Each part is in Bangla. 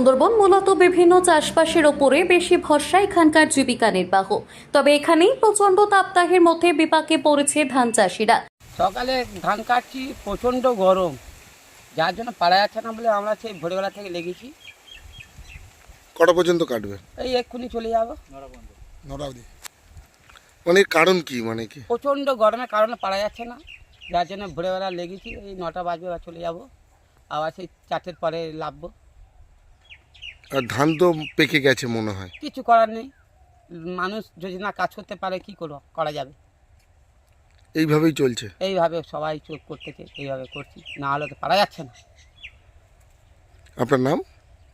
সুন্দরবন মূলত বিভিন্ন চাষবাসের ওপরে বেশি ভরসা এখানকার জীবিকা নির্বাহ। তবে এখানেই প্রচন্ড তাপদাহের মধ্যে বিপাকে পড়েছে ধান চাষিরা। সকালে ধান কাটছি, প্রচণ্ড গরম, যার জন্য পারা যাচ্ছে না বলে আমরা সেই ভোরবেলা থেকে লেগেছি। কটা পর্যন্ত কাটবে? এই এক্ষুনি চলে যাবো। নটা অবধি। মানে এর কারণ কি, মানে কি? প্রচণ্ড গরমের কারণে পারা যাচ্ছে না, যার জন্য ভোরবেলা লেগেছি। এই 9টা বাজবে, আবার চলে যাব, আবার সেই 4টের পরে লাভবো। আর ধান তো পেকে গেছে মনে হয়। কিছু করার নেই, মানুষ যদি না কাজ করতে পারে কি করা যাবে। এইভাবেই চলছে। এইভাবে সবাই চোখ করতেছে, এইভাবে করছি, না হলে তো পারা যাচ্ছে না। আপনার নাম?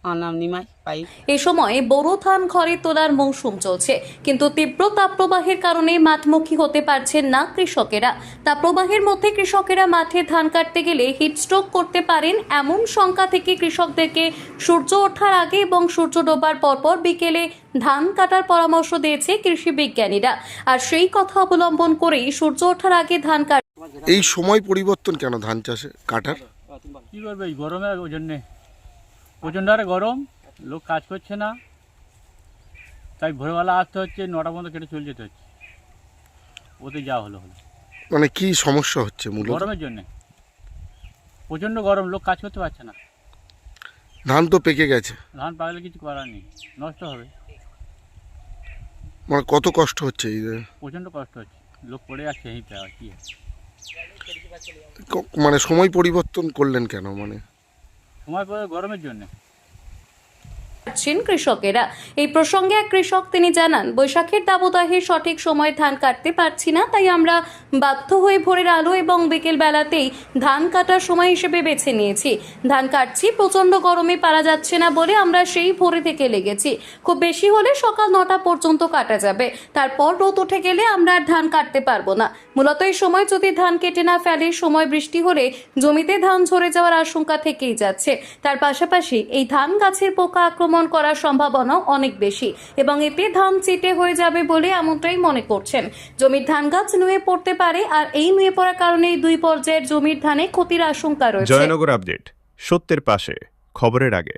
আমার নাম নিমাই পাই। এই সময় বোরো ধান ঘরে তোলার মৌসুম চলছে, কিন্তু তীব্র তাপপ্রবাহের কারণে মাঠমুখী হতে পারছেন না কৃষকেরা। তাপপ্রবাহের মধ্যে কৃষকেরা মাঠে ধান কাটতে গেলে হিটস্ট্রোক করতে পারেন, এমন শঙ্কা থেকে কৃষকদেরকে সূর্য ওঠার আগে এবং সূর্য ডোবার পরপর বিকেলে ধান কাটার পরামর্শ দিয়েছে কৃষি বিজ্ঞানীরা। আর সেই কথা অবলম্বন করেই সূর্য ওঠার আগে ধান কাটা। এই সময় পরিবর্তন কেন ধান চাষে কাটার? কী করবে, এই গরমে ওই জন্যে প্রচণ্ড হারে গরম, লোক কাজ করছে না, তাই ভোরবেলা আসতে হচ্ছে, 9টা পর্যন্ত কেটে চলে যেতে হচ্ছে, ওতে যা হলো। মানে কি সমস্যা হচ্ছে মূলত? গরমের জন্যে প্রচণ্ড গরম, লোক কাজ করতে পারছে না। ধান তো পেকে গেছে। ধান পাকলে কিছু করার নেই, নষ্ট হবে। মানে কত কষ্ট হচ্ছে এই প্রচণ্ড কষ্ট হচ্ছে, লোক পড়ে যাচ্ছে এইতে, আর কি মানে সময় পরিবর্তন করলেন কেন? মানে সময় পড়ে গরমের জন্যে। কৃষকেরা এই প্রসঙ্গে এক কৃষক তিনি জানান, বৈশাখের দাবদাহে সঠিক সময় ধান কাটতে পারছি না, তাই আমরা বাধ্য হয়ে ভোরের আলো এবং বিকেল বেলাতেই ধান কাটার সময় হিসেবে বেছে নিয়েছি। ধান কাটছি, প্রচন্ড গরমে পারা যাচ্ছে না বলে আমরা সেই ভোরে থেকে লেগেছি। খুব বেশি হলে সকাল 9টা পর্যন্ত কাটা যাবে, তারপর রোদ উঠে গেলে আমরা আর ধান কাটতে পারবো না। মূলত এই সময় যদি ধান কেটে না ফেলে, সময় বৃষ্টি হলে জমিতে ধান ঝরে যাওয়ার আশঙ্কা থেকেই যাচ্ছে। তার পাশাপাশি এই ধান গাছের পোকা আক্রমণ করার সম্ভাবনা অনেক বেশি এবং এতে ধান চিটে হয়ে যাবে বলে এমনটাই মনে করছেন। জমির ধান গাছ নুয়ে পড়তে পারে, আর এই নুয়ে পড়ার কারণে 2 পর্যায়ের জমির ধানে ক্ষতির আশঙ্কা রয়েছে। জয়নগর আপডেট, সত্যের পাশে, খবরের আগে।